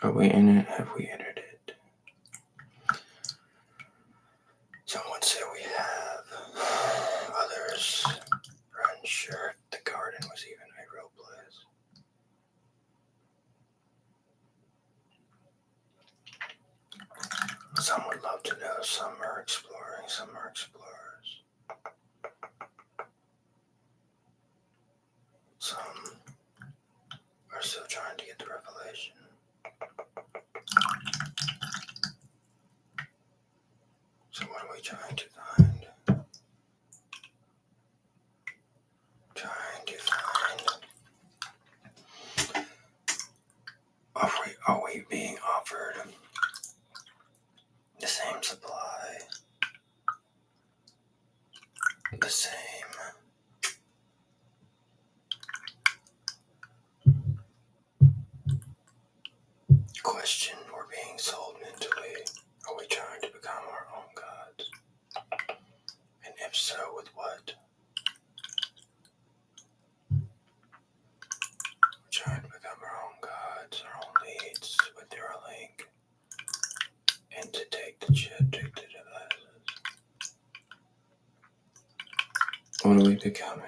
Are we in it? Have we entered it? Some would say we have. Others are unsure if the garden was even a real place. Some would love to know. Some are exploring. Some are explorers. Some are still trying to get the revelation. So what are we trying to find? Trying to find. Are we being offered the same supply? The same question we're being sold mentally. Are we trying to become our own gods? And if so, with what? We're trying to become our own gods, our own leads, with their link, and to take the chip, take the devices. What are we becoming?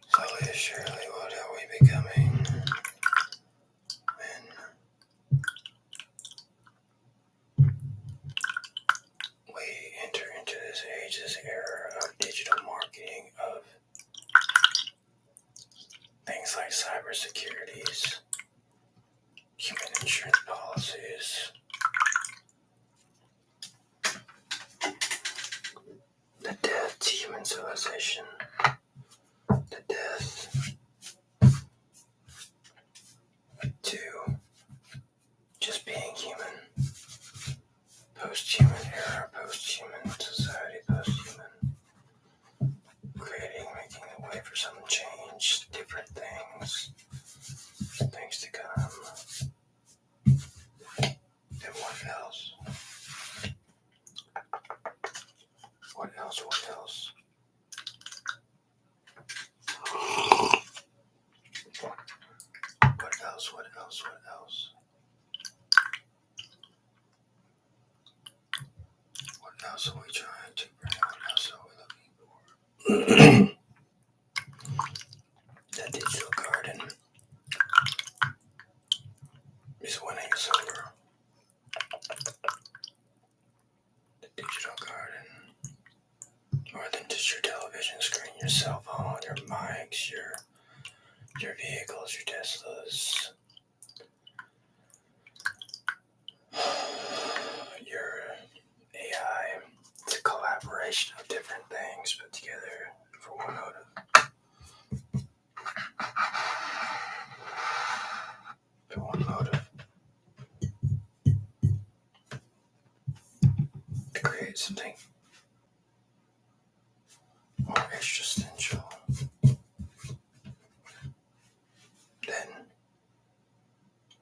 Slowly and surely, what are we becoming? When we enter into this age, this era of digital marketing, of things like cybersecurities, human insurance policies, the death to human civilization, the death to just being human, post-human era, post-human society, post-human, creating, making the way for some change, different things to come. And what else? What else? What else? What else? What else? What else? What else are we trying to bring? What else are we looking for? The digital garden is winning us over. The digital garden, more than just your television screen, your cell phone, your mics, your vehicles, your Teslas, your AI. It's a collaboration of different things put together for one motive. For one motive. To create something more existential than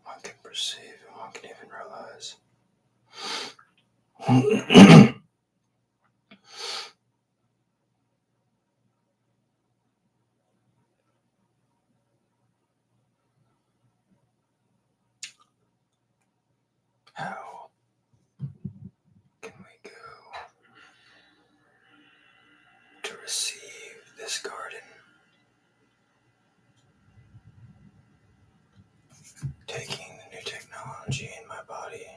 one can perceive and one can even realize. How can we go to receive this garden? Taking the new technology in my body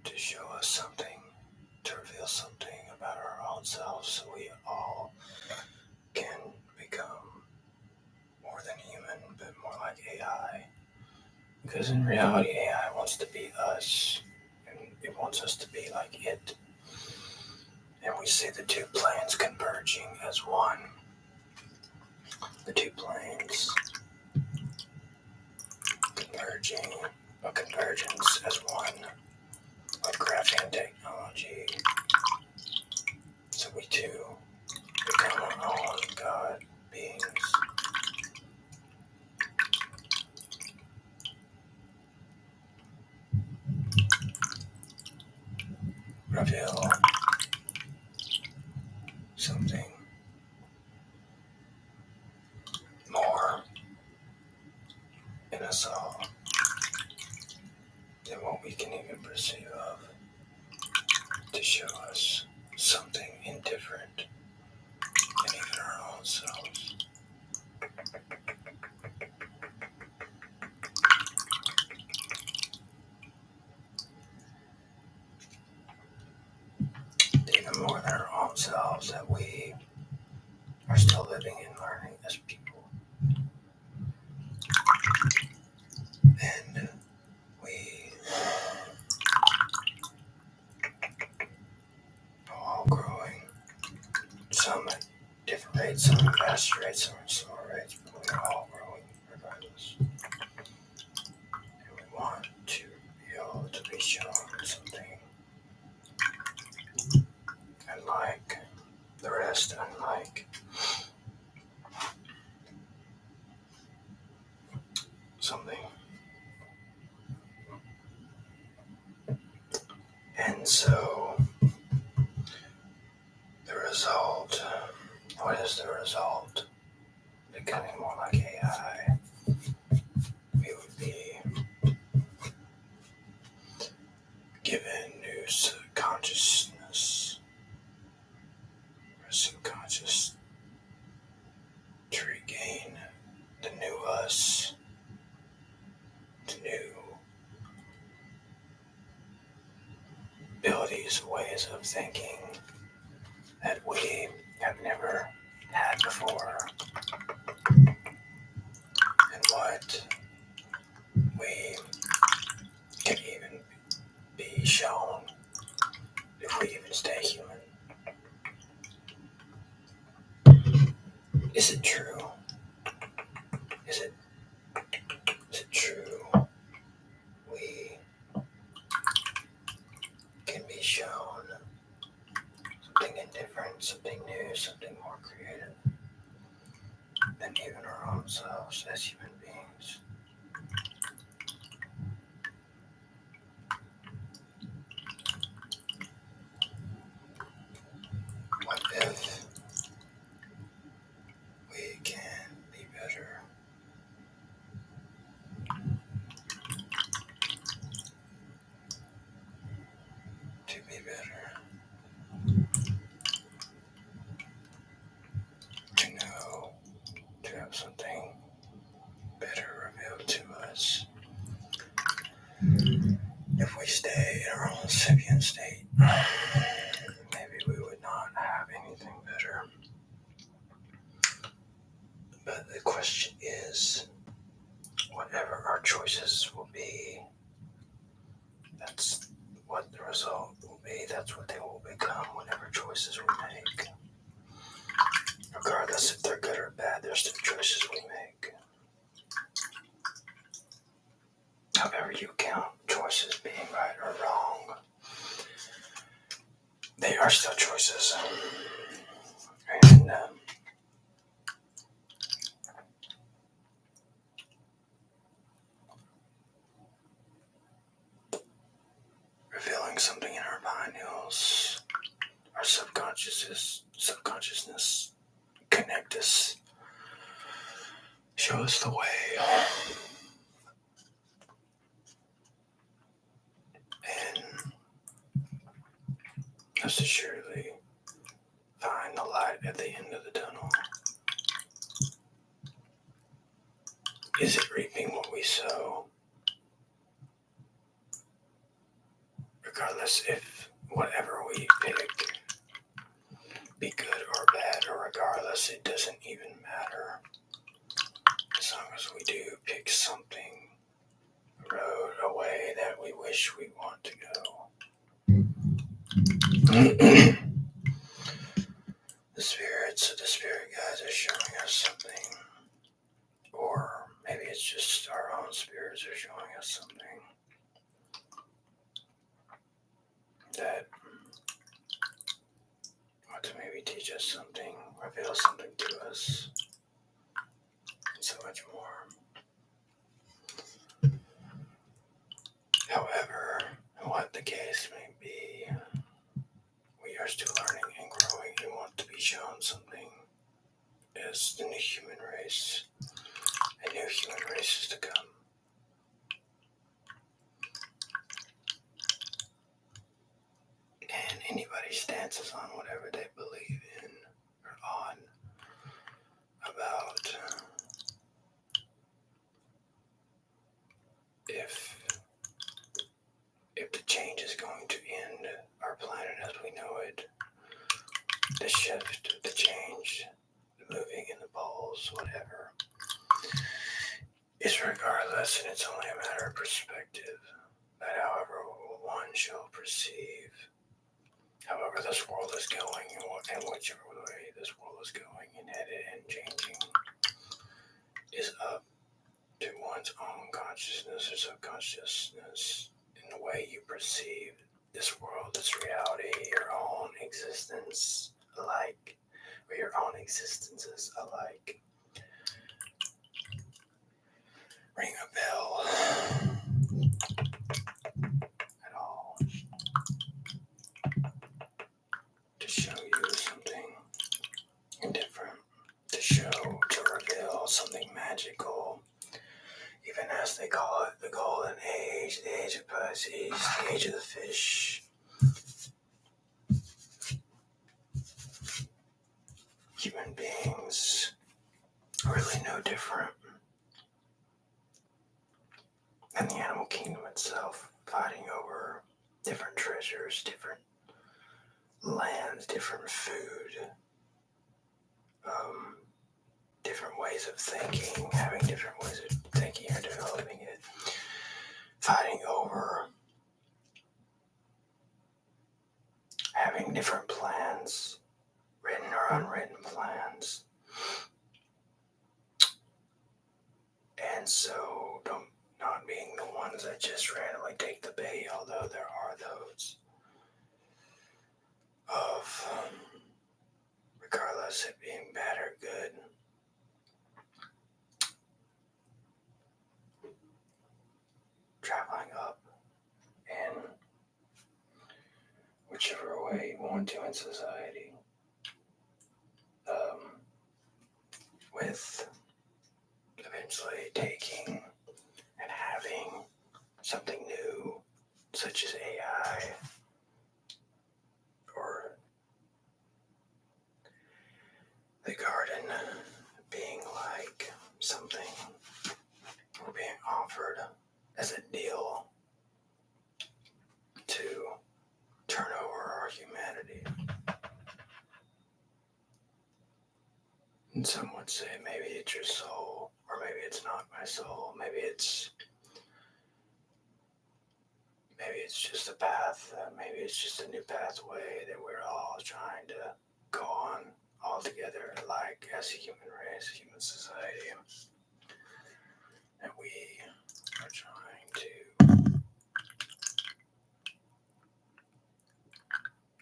to show us something, to reveal something about our own selves, so we all can become more than human, but more like AI. Because in reality, AI wants to be us, and it wants us to be like it. And we see the two planes converging as one. The two planes converging, a convergence as one, like graphene technology. So we too become our own God beings. Reveal something us all than what we can even perceive of, to show us something indifferent than even our own selves. Even more than our own selves, that we are still living and learning as people. And we are all growing, some at different rates, some at faster rates, some at slower rates, but we are all growing regardless. And we want to be able to be shown something unlike the rest, unlike something. And so the result, what is the result? Becoming more like AI. We would be given new consciousness or subconscious to regain the new us, the new abilities, ways of thinking that we have never had before, and what we can even be shown if we even stay human. Is it true? Is it true? We can be shown something indifferent, something new, something more creative than even our own selves as human beings. What if we can be better? To be better. To know, to have something better revealed to us. If we stay in our own sapient state, maybe we would not have anything better. But the question is, whatever our choices will be, that's what the result will be. That's what they will become, whatever choices we make. Regardless if they're good or bad, they're still choices we make. However you count choices being right or wrong, they are still choices. And revealing something in our pineals, our subconsciousness connect us, show us the way, and most assuredly find the light at the end of the tunnel. Is it reaping what we sow? Regardless if whatever we pick be good or bad, or regardless, it doesn't even matter. As long as we do pick something, a road, a way that we wish we want to go. The spirit guides are showing us something. Or maybe it's just our own spirits are showing us something that want to maybe teach us something, reveal something to us, and so much more. However, what the case may be, we are still learning and growing and want to be shown something as the new human race, and new human races to come. and anybody's stances on whatever they believe in or on about if the change is going to end our planet as we know it, the shift, the change, the moving in the poles, whatever. It's regardless, and it's only a matter of perspective. That however one shall perceive, however this world is going, and whichever way this world is going and headed and changing, is up to one's own consciousness or subconsciousness in the way you perceive this world, this reality, your own existence alike, or your own existences alike. Ring a bell at all to show you something different, to reveal something magical, even as they call it the golden age, the age of Pisces, the age of the fish. Human beings are really no different than the animal kingdom itself, fighting over different treasures, different lands, different food, different ways of thinking, having different ways of thinking or developing it, fighting over having different plans, written or unwritten plans. And so not being the ones that just randomly take the bait, although there are those of, regardless of being bad or good, traveling up in whichever way you want to in society, with eventually taking and having something new, such as AI, or the garden being like something we're being offered as a deal to turn over our humanity. And some would say maybe it's your soul, or maybe it's not my soul, maybe it's just a path, maybe it's just a new pathway that we're all trying to go on all together, like as a human race, human society. And we are trying to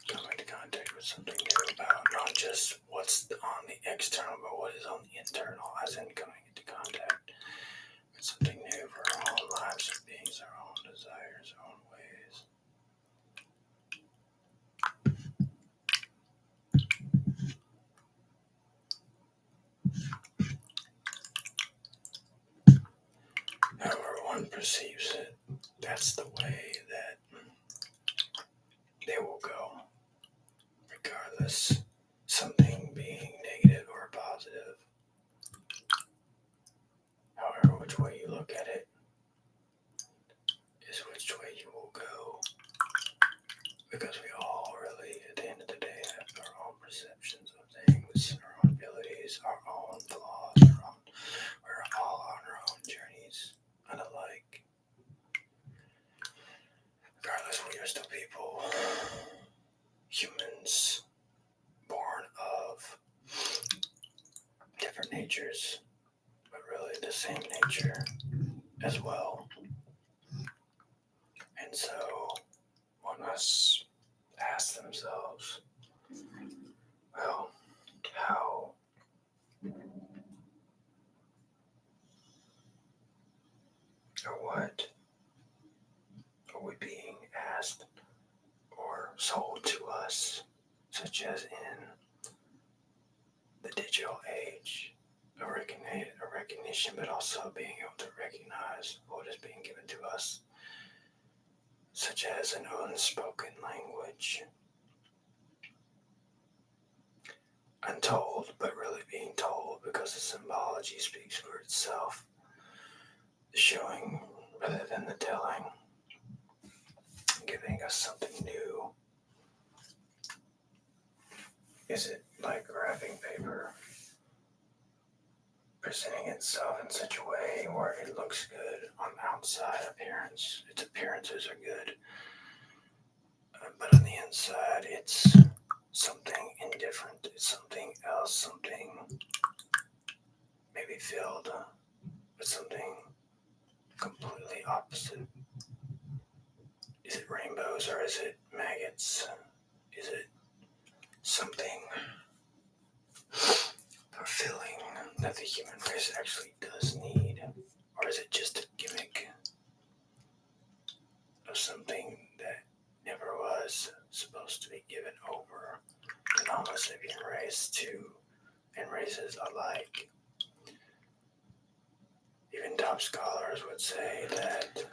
come into contact with something new about not just what's on the external, but what is on the internal, as in coming into contact with something new for our own lives and beings, our own desires, our own ways. However one perceives it, that's the way that they will go, regardless, something being negative or positive. However, which way you look at it is which way you will go, because we all really, at the end of the day, have our own perceptions of things, our own abilities, our own flaws, we're all on our own journeys, unlike. Regardless, we are still people, humans, born of different natures, but really the same nature as well. And so one must ask themselves, well, how or what are we being asked or sold to us, such as in the digital age, a recognition, but also being able to recognize what is being given to us, such as an unspoken language, untold but really being told because the symbology speaks for itself, the showing rather than the telling, giving us something new. Is it like wrapping paper presenting itself in such a way where it looks good on the outside appearance? Its appearances are good, but on the inside, it's something indifferent. It's something else, something maybe filled with something completely opposite. Is it rainbows or is it maggots? Is it something fulfilling that the human race actually does need? Or is it just a gimmick of something that never was supposed to be given over to the Homo sapien race and races alike? Even top scholars would say that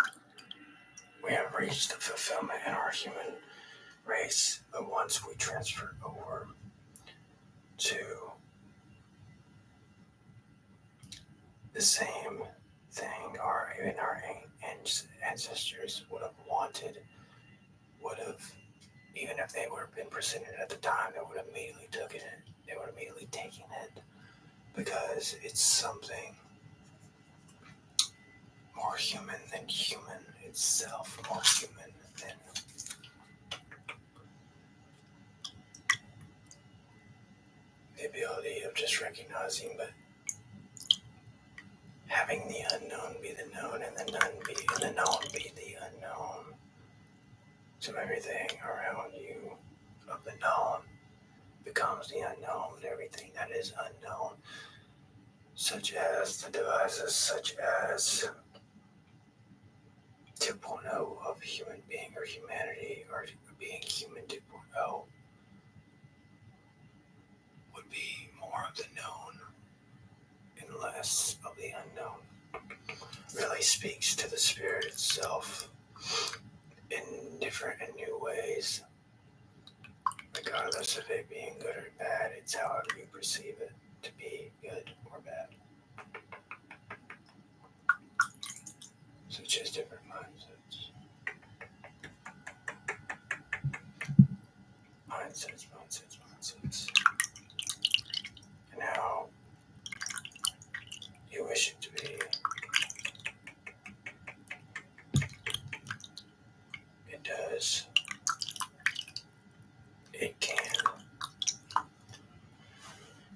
we have reached the fulfillment in our human race, but once we transfer over to the same thing our ancestors would have wanted, would have, even if they would have been presented at the time, they would have immediately taken it. They would have immediately taken it because it's something more human than human itself, more human than the ability of just recognizing, but having the unknown be the known and the known be the unknown. So everything around you of the known becomes the unknown. Everything that is unknown, such as the devices, such as 2.0 of human being or humanity or being human 2.0 would be more of the known and less of the unknown. Really speaks to the spirit itself in different and new ways. Regardless of it being good or bad, it's however you perceive it to be good or bad. Such as different mindsets. Mindsets. And how you wish it to be. It does. It can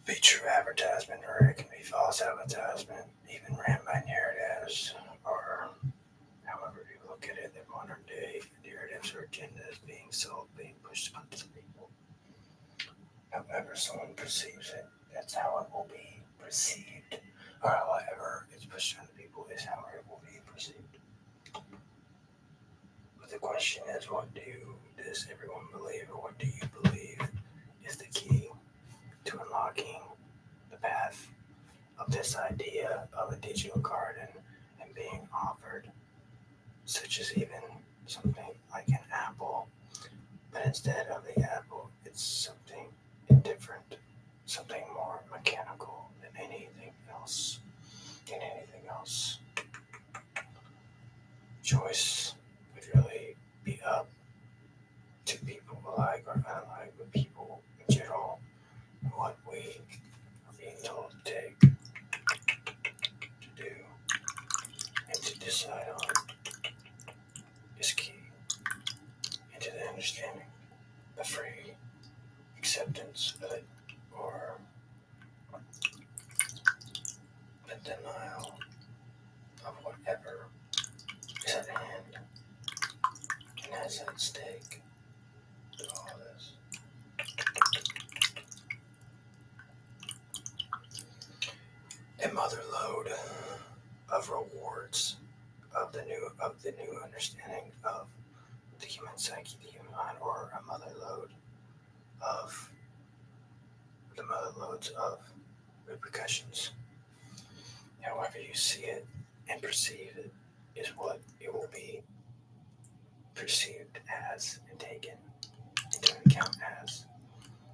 be true advertisement or it can be false advertisement, even ran by narratives or however you look at it, the modern day narratives or agendas being sold, being pushed onto people. However someone perceives it, that's how it will be perceived. Or however it's pushed onto people is how it will be perceived. But the question is, does everyone believe, or what do you believe is the key to unlocking the path of this idea of a digital garden and being offered, such as even something like an apple, but instead of the apple, it's something indifferent, something more mechanical than anything else. Choice would really be up to people alike or unlike, but people in general, what we are being told to take, to do, and to decide on is key into the understanding, the free acceptance of it, or the denial of whatever is at hand and has at stake through all this. A mother load of rewards of the new understanding of the human psyche, the human mind, or a mother load of the mother loads of repercussions. However you see it and perceive it is what it will be perceived as and taken into account as.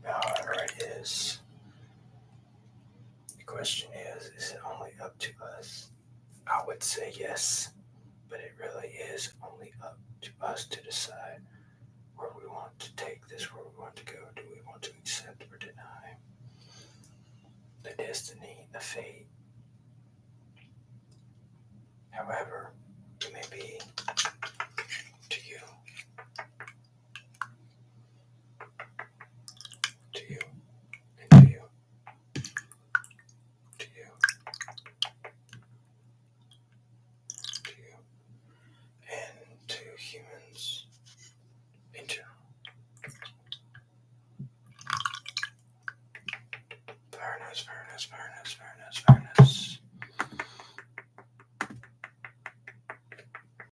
However, it is. The question is it only up to us? I would say yes, but it really is only up to us to decide where we want to take this, where we want to go. Do we want to accept or deny the destiny, the fate? However,